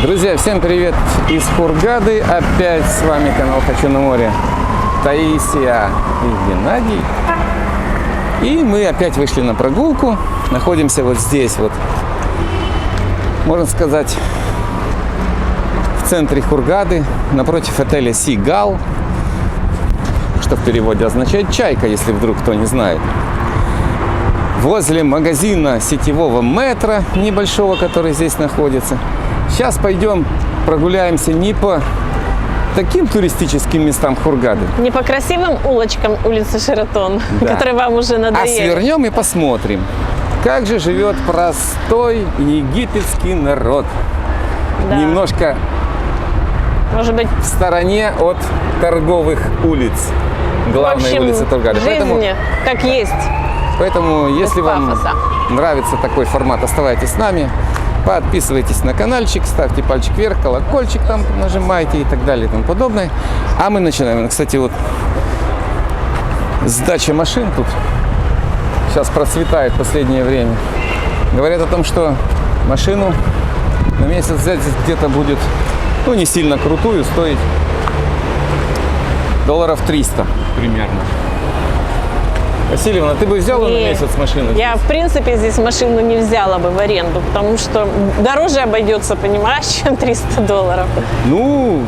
Друзья, всем привет из Хургады. Опять с вами канал «Хочу на море». Таисия и Геннадий. И мы опять вышли на прогулку. Находимся вот здесь вот, можно сказать, в центре Хургады, напротив отеля «Сигал», что в переводе означает «чайка», если вдруг кто не знает. Возле магазина сетевого метро небольшого, который здесь находится. Сейчас пойдем прогуляемся не по таким туристическим местам Хургады. Не по красивым улочкам улицы Шератон, Да. которые вам уже надоели. А свернем и посмотрим, как же живет простой египетский народ. Да. Немножко Может быть, в стороне от торговых улиц. Главной в общем, улицы Хургады. жизнь как есть. Поэтому, если вам пафоса. нравится такой формат, оставайтесь с нами. Подписывайтесь на каналчик, ставьте пальчик вверх, колокольчик там нажимайте и так далее и тому подобное. А мы начинаем. Кстати, вот сдача машин тут сейчас процветает в последнее время. Говорят о том, что машину на месяц взять где-то будет, ну, не сильно крутую, стоить долларов 300 примерно. Васильевна, ты бы взяла на месяц машину? Я, в принципе, здесь машину не взяла бы в аренду, потому что дороже обойдется, понимаешь, чем $300. Ну,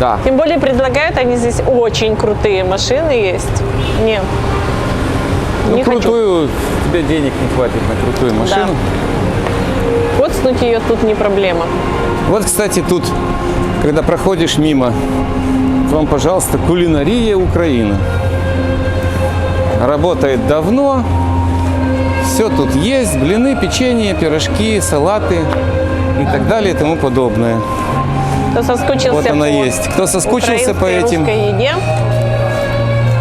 да. Тем более предлагают они здесь очень крутые машины есть. Не, Ну, не хочу. крутую, тебе денег не хватит на крутую машину. Коцнуть ее тут не проблема. Вот, кстати, тут, когда проходишь мимо, вам, пожалуйста, кулинария Украины. Работает давно, все тут есть, блины, печенье, пирожки, салаты и так далее и тому подобное. Кто соскучился Вот она по есть. Кто соскучился по украинской, этим, русской еде,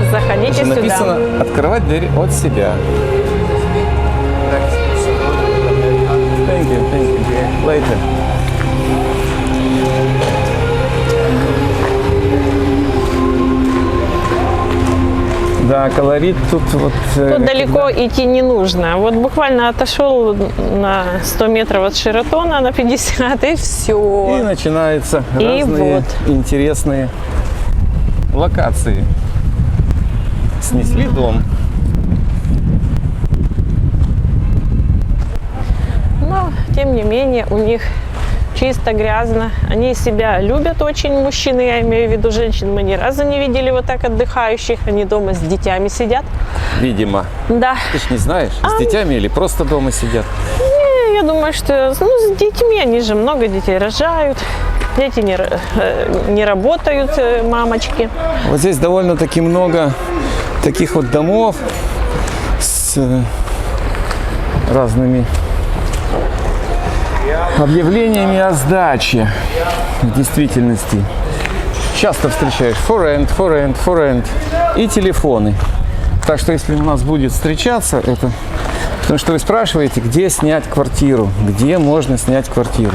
заходите сюда. написано «Открывать дверь от себя». Thank you. Later. Да, колорит тут вот... Тут далеко идти не нужно. Вот буквально отошел на 100 метров от Шератона, на 50, и И все. начинаются И разные вот. интересные локации. Снесли дом. Но, тем не менее, у них чисто, грязно. Они себя любят очень, мужчины, я имею в виду женщин. Мы ни разу не видели вот так отдыхающих. Они дома с детьми сидят. Видимо. Да. Ты ж не знаешь, с детьми или просто дома сидят. Я думаю, что с детьми, они же много детей рожают. Дети не работают, мамочки. Вот здесь довольно-таки много таких вот домов с разными объявлениями о сдаче. В действительности часто встречаешь for rent и телефоны. Так что если у нас будет встречаться это, потому что вы спрашиваете, где снять квартиру, где можно снять квартиру.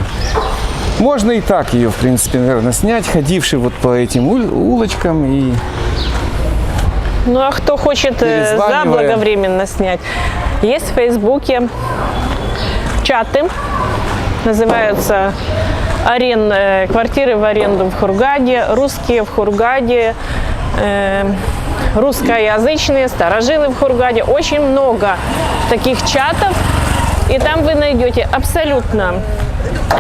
Можно и так ее, в принципе, наверное, снять, ходивший вот по этим улочкам и... Ну а кто хочет заблаговременно снять? Есть в Фейсбуке чаты, называются квартиры в аренду в Хургаде, русские в Хургаде, русскоязычные, старожилы в Хургаде. Очень много таких чатов, и там вы найдете абсолютно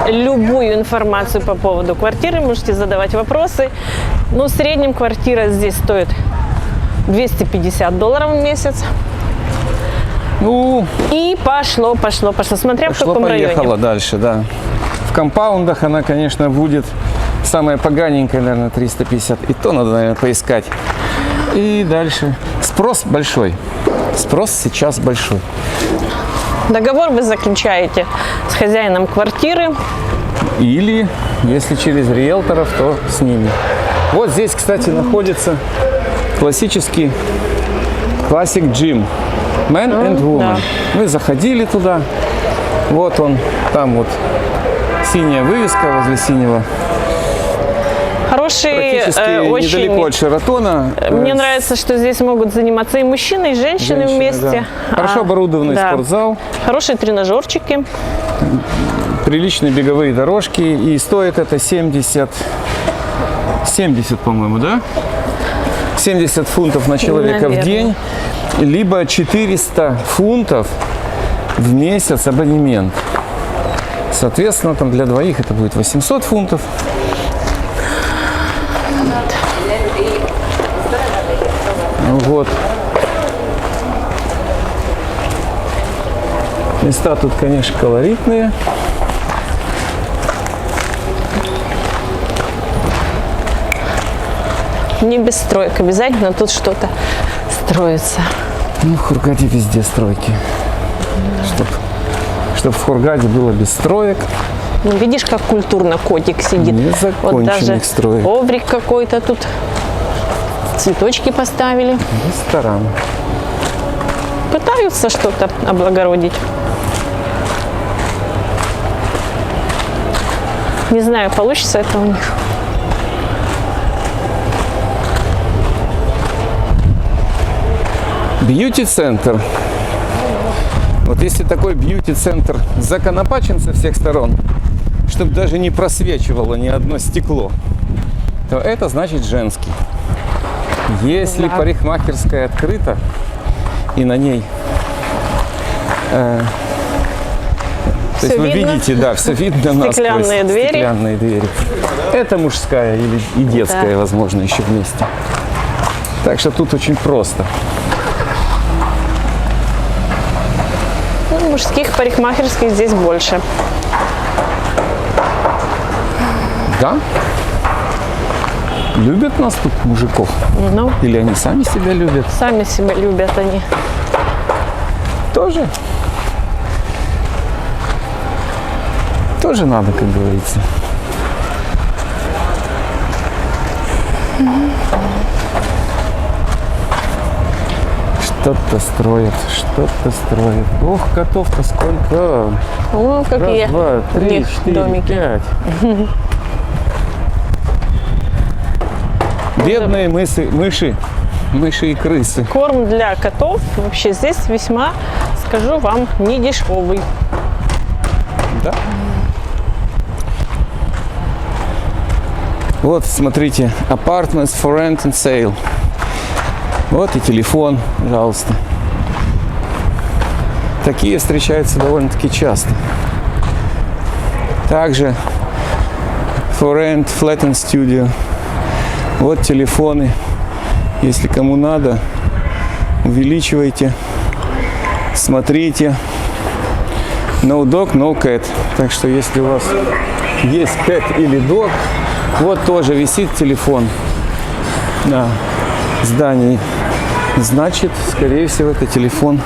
любую информацию по поводу квартиры, можете задавать вопросы. Ну, в среднем квартира здесь стоит $250 в месяц. Ну, И пошло, смотря в каком поехала районе. дальше, да. В компаундах она, конечно, будет самая поганенькая, наверное, 350. И то надо, наверное, поискать. И дальше. Спрос большой. Спрос сейчас большой. Договор вы заключаете с хозяином квартиры. Или, если через риэлторов, то с ними. Вот здесь, кстати, находится классический Classic Gym. Man and Woman. Да. Мы заходили туда. Вот он, там вот синяя вывеска возле синего Хороший, Практически очень. недалеко от Шератона. Мне нравится, что здесь могут заниматься и мужчины, и женщины вместе. Да. Хорошо оборудованный да. спортзал, Хорошие тренажерчики. приличные беговые дорожки. И стоит это 70, по-моему, да? 70 фунтов на человека Наверное. в день, либо 400 фунтов в месяц абонемент. Соответственно, там для двоих это будет 800 фунтов. Вот. Места тут, конечно, колоритные. Не без строек. Обязательно тут что-то строится. Ну, в Хургаде везде стройки. Чтоб в Хургаде было без строек. Ну, видишь, как культурно котик сидит. Незаконченных Вот даже строек. коврик какой-то тут. Цветочки поставили. Ресторан. Пытаются что-то облагородить. Не знаю, получится это у них. Бьюти-центр. Вот если такой бьюти-центр законопачен со всех сторон, чтобы даже не просвечивало ни одно стекло, то это значит женский. Если Да. парикмахерская открыта, и на ней то Всё есть вы видно? видите, да, все видно насквозь. Стеклянные двери. Стеклянные двери. Это мужская и детская, Да. возможно, еще вместе. Так что тут очень просто. Ну, мужских парикмахерских здесь больше. Да? Любят нас тут мужиков? Ну, Или они сами себя любят? сами себя любят они. Тоже? Тоже надо, как говорится. Что-то строят, что-то строят. Ох, котов-то сколько! О, какие Раз, два, у три, них четыре, домики. 5. Бедные мыши и крысы. Корм для котов вообще здесь весьма, скажу вам, не дешевый. Да. Вот, смотрите, apartments for rent and sale. Вот и телефон, пожалуйста. Такие встречаются довольно-таки часто. Также for rent, flat and studio. Вот телефоны. Если кому надо, увеличивайте, смотрите. No dog, no cat. Так что если у вас есть cat или dog, вот тоже висит телефон на здании. Значит, скорее всего, это телефон.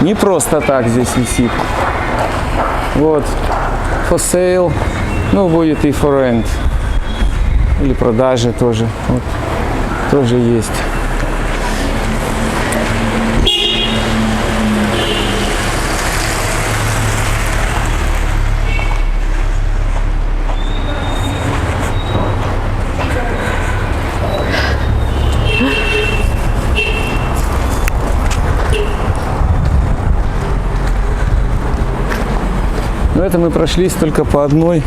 Не просто так здесь висит. Вот. For sale. Ну, будет и for rent. Или продажи тоже. Вот. Тоже есть. Но это мы прошлись только по одной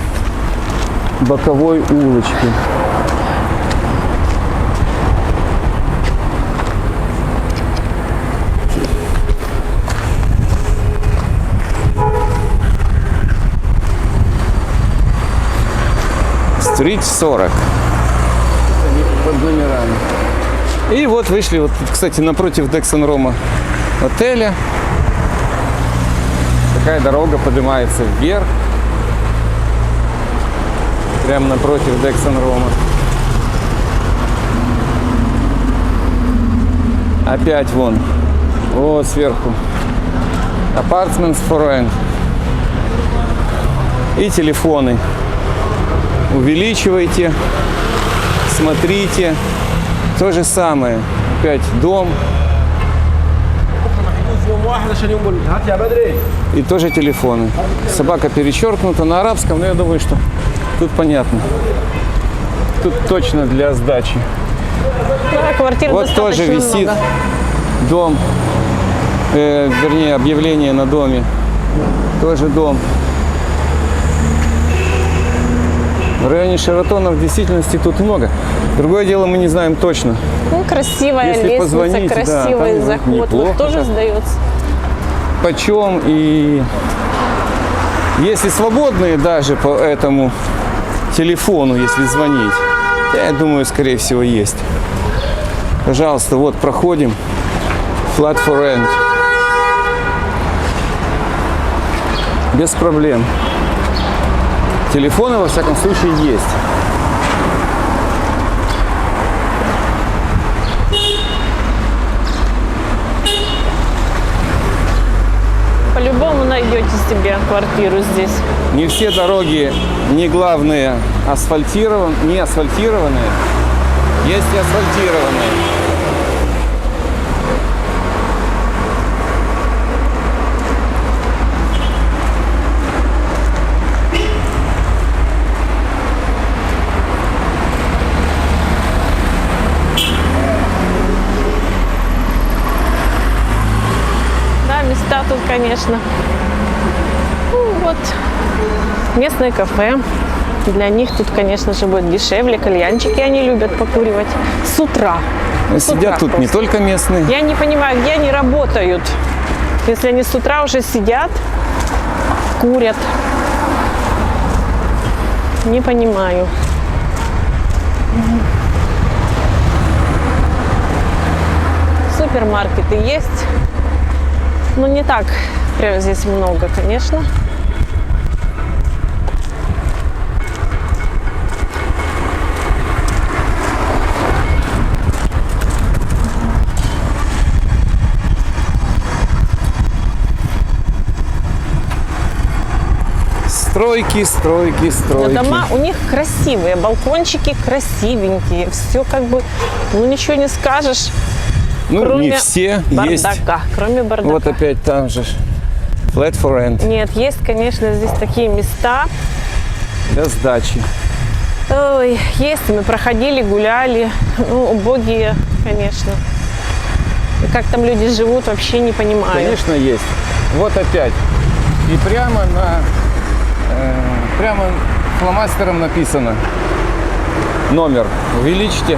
боковой улочке. Стрит 40. Под номерами. И вот вышли, вот, кстати, напротив Дексон-Рома отеля. Такая дорога поднимается вверх. Прямо напротив Дексон-Рома. Опять вон. Вот сверху. Apartments for rent. И телефоны. Увеличивайте. Смотрите. То же самое. Опять дом. И тоже телефоны. Собака перечеркнута на арабском, но я думаю, что Тут понятно. Тут точно для сдачи. Да, квартир Вот тоже достаточно висит много. дом, вернее, объявление на доме. Тоже дом. В районе Шератона в действительности тут много. Другое дело, мы не знаем точно. Ну, красивая Если лестница, позвонить, да, красивый там заход. неплохо Вот тоже так. сдается. Почем и если свободные даже по этому телефону, если звонить, я думаю, скорее всего, есть. Пожалуйста, вот проходим. Flat for rent. Без проблем. Телефоны, во всяком случае, есть. По-любому найдете себе квартиру здесь. Не все дороги, не главные, не асфальтированные. Есть и асфальтированные. Да, места тут, конечно. Ну, вот местное кафе. Для них тут, конечно же, будет дешевле. Кальянчики они любят покуривать. С утра. С утра Сидят тут не просто. только местные. Я не понимаю, где они работают. Если они с утра уже сидят, курят. Не понимаю. Супермаркеты есть. Но не так прям здесь много, конечно. Стройки, стройки, Но стройки. дома у них красивые, балкончики красивенькие. Все как бы, ну ничего не скажешь. Ну, Кроме не все есть. бардака. Кроме бардака. Вот опять там же. Flat for rent. Нет, есть, конечно, здесь такие места. Для сдачи. Ой, есть, мы проходили, гуляли. Ну, убогие, конечно. И как там люди живут, вообще не понимаю. Конечно, есть. Вот опять. И прямо фломастером написано номер. Увеличьте,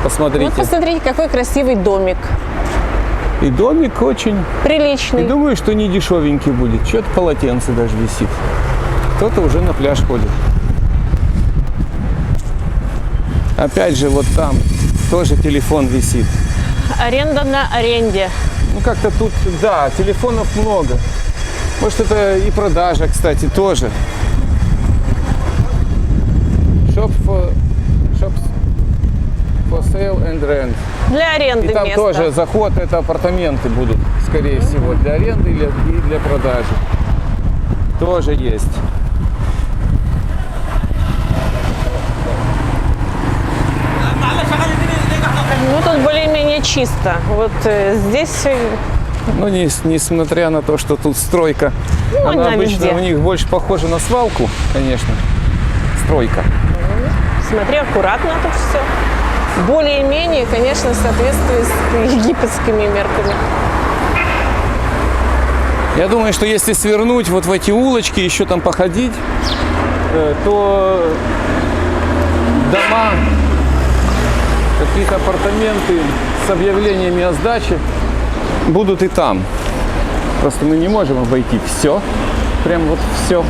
посмотрите. Вот посмотрите, какой красивый домик. И домик очень. Приличный. И думаю, что не дешевенький будет. Что-то полотенце даже висит. Кто-то уже на пляж ходит. Опять же, вот там тоже телефон висит. Аренда на аренде. Ну, как-то тут, да, телефонов много. Может, это и продажа, кстати, тоже. Shop for sale and rent. Для аренды И там место. тоже заход, это апартаменты будут, скорее всего, для аренды и для продажи. Тоже есть. Ну, тут более-менее чисто. Вот здесь Ну, несмотря на то, что тут стройка, Ну, она она обычно везде. у них больше похожа на свалку, конечно. Стройка. смотри, аккуратно тут все. Более-менее, конечно, соответствует с египетскими мерками. Я думаю, что если свернуть вот в эти улочки, еще там походить, то дома, какие-то апартаменты с объявлениями о сдаче будут и там. Просто мы не можем обойти все, прям вот все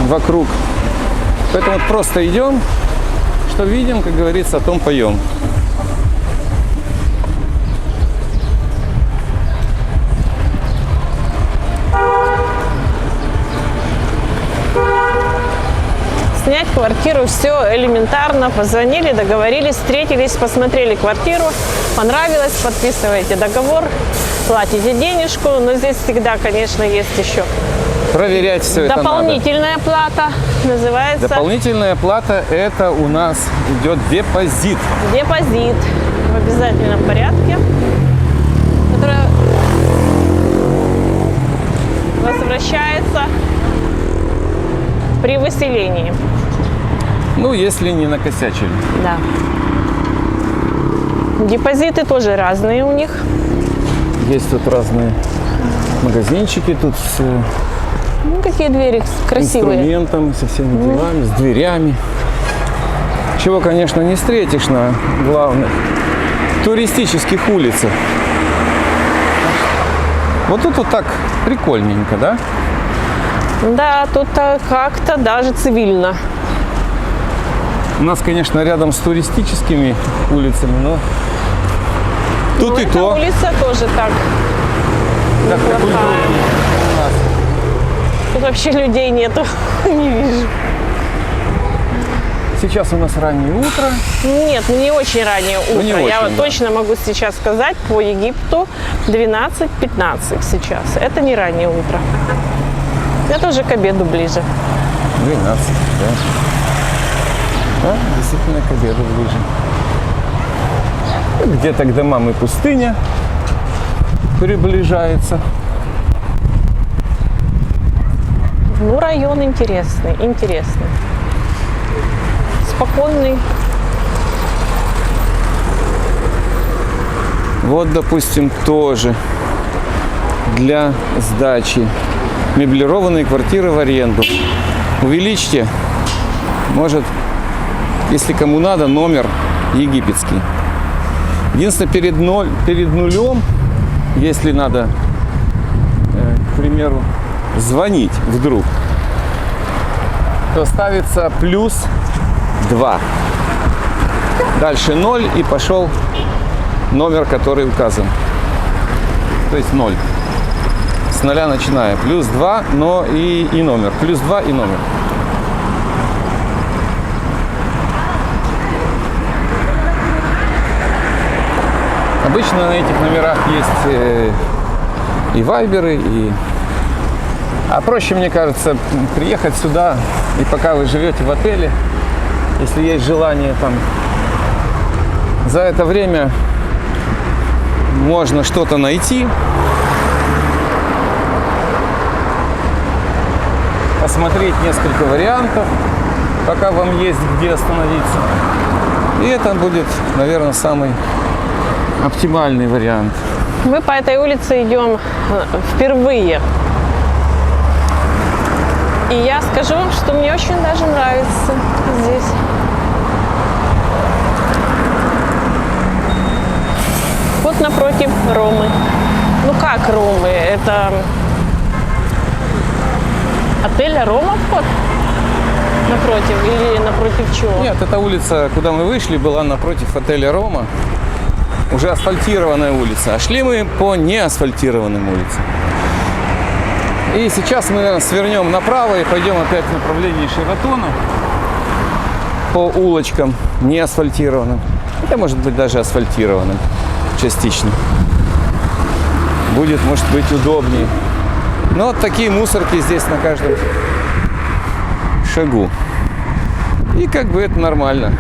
вокруг. Поэтому вот просто идем, что видим, как говорится, о том поем. Снять квартиру все элементарно. Позвонили, договорились, встретились, посмотрели квартиру. Понравилось, подписываете договор, платите денежку. Но здесь всегда, конечно, есть еще Проверять все это надо. дополнительная плата. Называется Дополнительная плата – это у нас идет депозит. депозит в обязательном порядке, который возвращается при выселении. Ну, если не накосячили. Да. Депозиты тоже разные у них. Есть тут разные магазинчики, тут с Ну, какие двери красивые. инструментом, со всеми делами, с дверями. Чего, конечно, не встретишь на главных туристических улицах. Вот тут вот так прикольненько, да? Да, тут как-то даже цивильно. У нас, конечно, рядом с туристическими улицами, но тут Ну, и эта то. улица тоже так Как-то неплохая. культурнее у нас. Тут вообще людей нету, не вижу. Сейчас у нас раннее утро. Нет, ну не очень раннее утро. не Я очень, вот да. точно могу сейчас сказать по Египту 12-15 сейчас. Это не раннее утро. Это уже к обеду ближе. 12, да. Да, действительно к обеду ближе. Где-то к домам и пустыня приближается. Ну, район интересный, интересный. Спокойный. Вот, допустим, тоже для сдачи меблированные квартиры в аренду. Увеличьте, может, если кому надо, номер египетский. Единственное, перед нулем, если надо, к примеру, звонить вдруг, то ставится +2. Дальше 0 и пошел номер, который указан. То есть 0. С 0 начиная. +2, но и номер. +2 и номер. Обычно на этих номерах есть и вайберы, и... А проще, мне кажется, приехать сюда, и пока вы живете в отеле, если есть желание там, за это время можно что-то найти, посмотреть несколько вариантов, пока вам есть где остановиться. И это будет, наверное, самый оптимальный вариант. Мы по этой улице идем впервые. И я скажу вам, что мне очень даже нравится здесь. Вот напротив Ромы. Ну как Ромы? Это отель Рома вход? Напротив или напротив чего? Нет, эта улица, куда мы вышли, была напротив отеля «Рома». Уже асфальтированная улица. А шли мы по неасфальтированным улицам. И сейчас мы, наверное, свернем направо и пойдем опять в направлении Шератона по улочкам неасфальтированным. Это может быть даже асфальтированным частично. Будет, может быть, удобнее. Но вот такие мусорки здесь на каждом шагу. И как бы это нормально.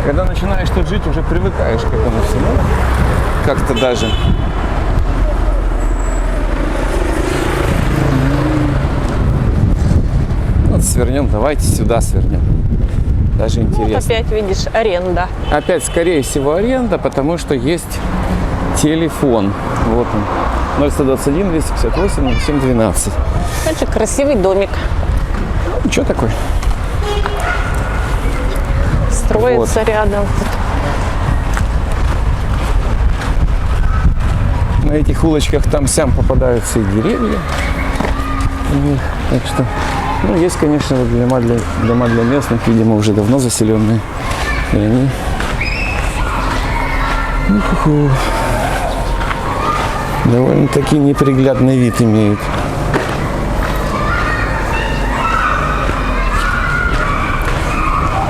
Когда начинаешь тут жить, уже привыкаешь к этому всему. Как-то даже. Вот свернем, давайте сюда свернем. Даже Вот интересно. опять видишь аренда. Опять, скорее всего, аренда, потому что есть телефон. Вот он. 0121 258 0712. Это красивый домик. Ну, что такое? Строится рядом. На этих улочках там-сям попадаются и деревья. Так что, ну, есть, конечно, вот дома для местных, видимо, уже давно заселенные. И они... довольно-таки неприглядный вид имеют.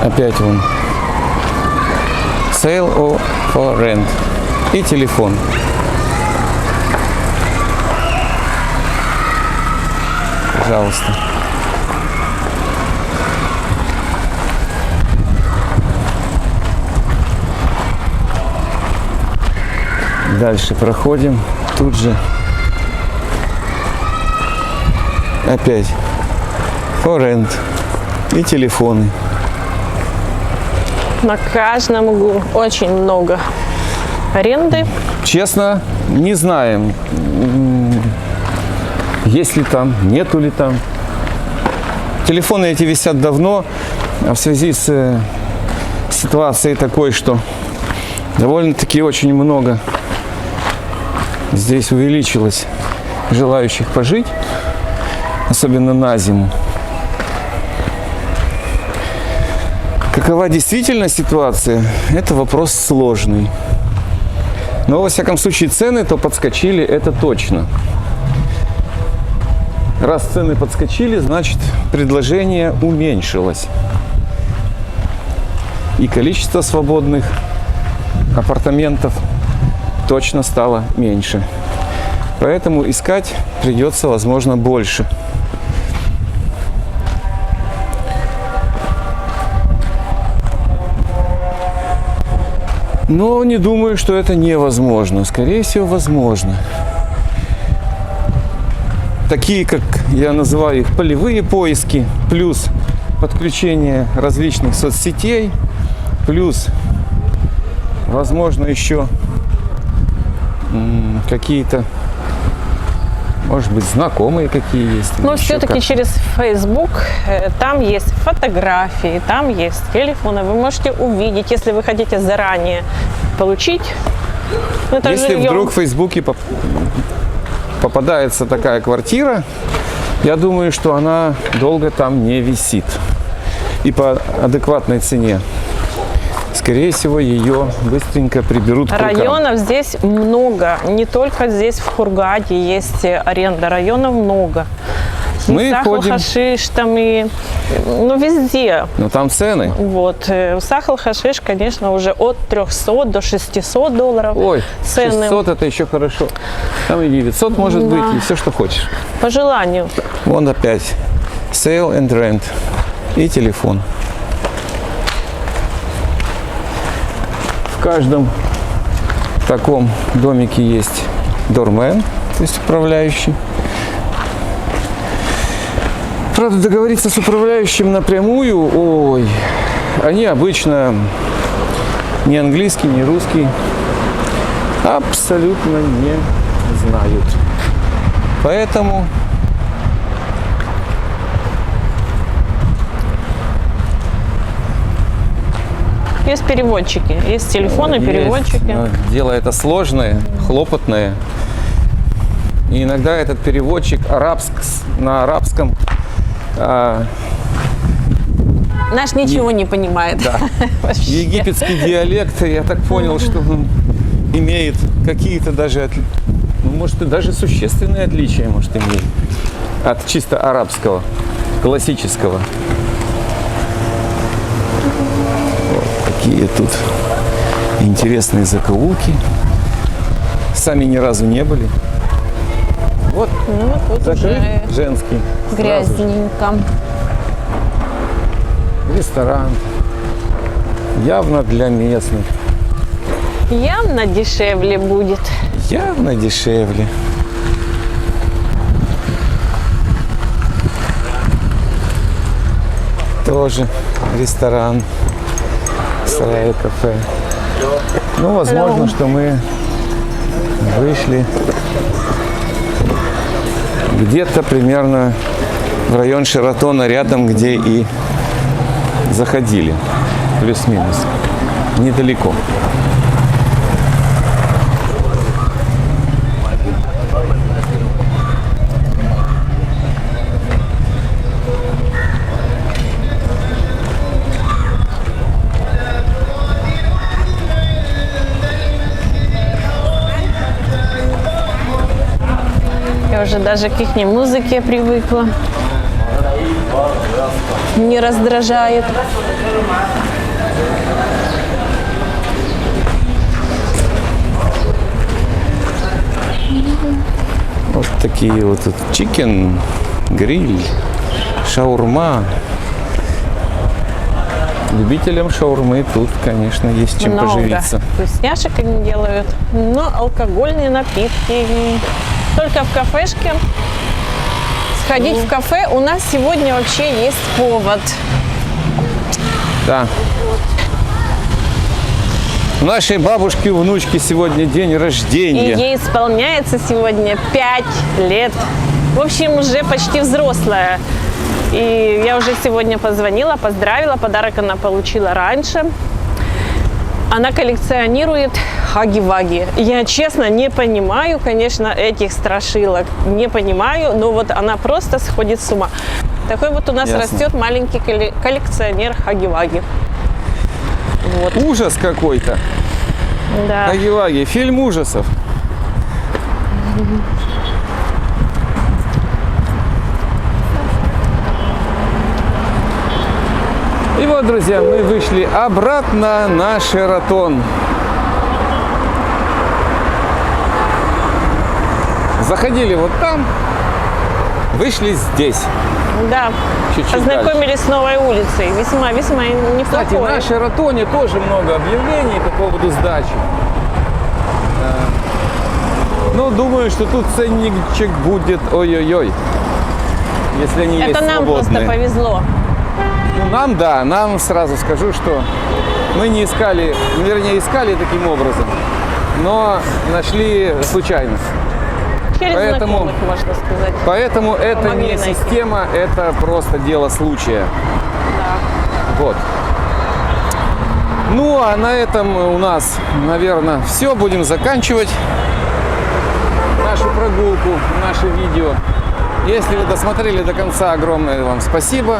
Опять вон. Sale or for rent. И телефон. Пожалуйста. Дальше проходим. Тут же опять for rent. И телефоны. На каждом углу очень много аренды. Честно, не знаем, есть ли там, нету ли там. Телефоны эти висят давно, а в связи с ситуацией такой, что довольно-таки очень много здесь увеличилось желающих пожить, особенно на зиму. Какова действительно ситуация, это вопрос сложный. Но, во всяком случае, цены то подскочили, это точно. Раз цены подскочили, значит, предложение уменьшилось. И количество свободных апартаментов точно стало меньше. Поэтому искать придется, возможно, больше. Но не думаю, что это невозможно. Скорее всего, возможно. Такие, как я называю их, полевые поиски, плюс подключение различных соцсетей, плюс, возможно, еще какие-то, может быть, знакомые какие есть. Но все-таки через Facebook там есть фотографии, там есть телефоны. Вы можете увидеть, если вы хотите заранее получить. Это если жилье. вдруг в Фейсбуке попадается такая квартира, я думаю, что она долго там не висит. И по адекватной цене. Скорее всего, ее быстренько приберут к рукам. Районов здесь много. Не только здесь, в Хургаде, есть аренда. Районов много. Мы Сахал, ходим. Хашиш, там и... Ну, везде. Но там цены. Вот. Сахал, Хашиш, конечно, уже от 300 до 600 долларов. Ой, цены. 600 это еще хорошо. Там и 900 может Да. быть, и все, что хочешь. По желанию. Вон опять. Sale and rent. И телефон. В каждом таком домике есть дормен, то есть управляющий. Правда, договориться с управляющим напрямую, ой, они обычно ни английский, ни русский абсолютно не знают. Поэтому Есть переводчики, есть телефоны, есть, переводчики. но дело это сложное, хлопотное. И иногда этот переводчик на арабском Наш ничего не понимает. да, Вообще. египетский диалект, я так понял, что он имеет какие-то даже, ну, может, и даже существенные отличия, может, имеет от чисто арабского, классического. Вот такие тут интересные закоулки. Сами ни разу не были. Вот Ну, вот тут закрыт уже женский. Сразу же. грязненько. Ресторан. Явно для местных. Явно дешевле будет. Явно дешевле. Тоже ресторан. Сарай кафе. Ну, возможно, Hello. что мы вышли где-то примерно в район Шератона, рядом, где и заходили. Плюс-минус. Недалеко. Я уже даже к их музыке привыкла. Не раздражает. Вот такие вот тут чикен, гриль, шаурма. Любителям шаурмы тут, конечно, есть чем Много поживиться. вкусняшек они делают. Но алкогольные напитки только в кафешке с сходить в кафе. У нас сегодня вообще есть повод. Да. У нашей бабушки, у внучки сегодня день И рождения. ей исполняется сегодня 5 лет. В общем, уже почти взрослая. И я уже сегодня позвонила, поздравила. Подарок она получила раньше. Она коллекционирует хаги-ваги. Я, честно, не понимаю, конечно, этих страшилок. Не понимаю, но вот она просто сходит с ума. Такой вот у нас Ясно. растет маленький коллекционер хаги-ваги. Вот, Ужас какой-то. да. Хаги-ваги, фильм ужасов. И вот, друзья, мы вышли обратно на Шератон. Заходили вот там, вышли здесь. Да, Чуть-чуть познакомились с новой улицей. Весьма Кстати, неплохой. на Шератоне тоже много объявлений по поводу сдачи. Но думаю, что тут ценничек будет ой-ой-ой. Если они есть Это нам просто свободные. повезло. Ну, нам, да, нам сразу скажу, что мы не искали, вернее, искали таким образом, но нашли случайно. Через Поэтому- знакомых, можно сказать. Поэтому это Помогли не найти. система, это просто дело случая. Вот. Ну, а на этом у нас, наверное, все. Будем заканчивать нашу прогулку, наше видео. Если вы досмотрели до конца, огромное вам спасибо.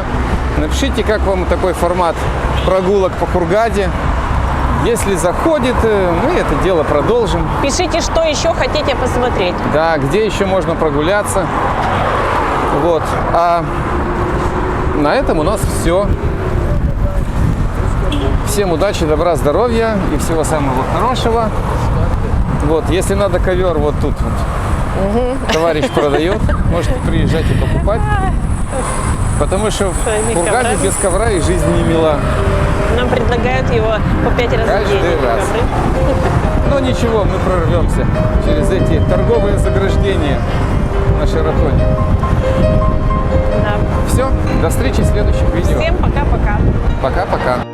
Напишите, как вам такой формат прогулок по Хургаде. Если заходит, мы это дело продолжим. Пишите, что еще хотите посмотреть. Да, где еще можно прогуляться. Вот. А на этом у нас все. Всем удачи, добра, здоровья и всего самого хорошего. Вот, если надо ковер, вот тут вот. Товарищ продает. Можете приезжать и покупать. Потому что Своими в Хургаде коврами. без ковра и жизнь не мила. Нам предлагают его по 5 раз в Каждый день. раз. ковры. Но ничего, мы прорвемся через эти торговые заграждения на Шератоне. Да. Все, до встречи в следующих видео. Всем пока-пока. Пока-пока.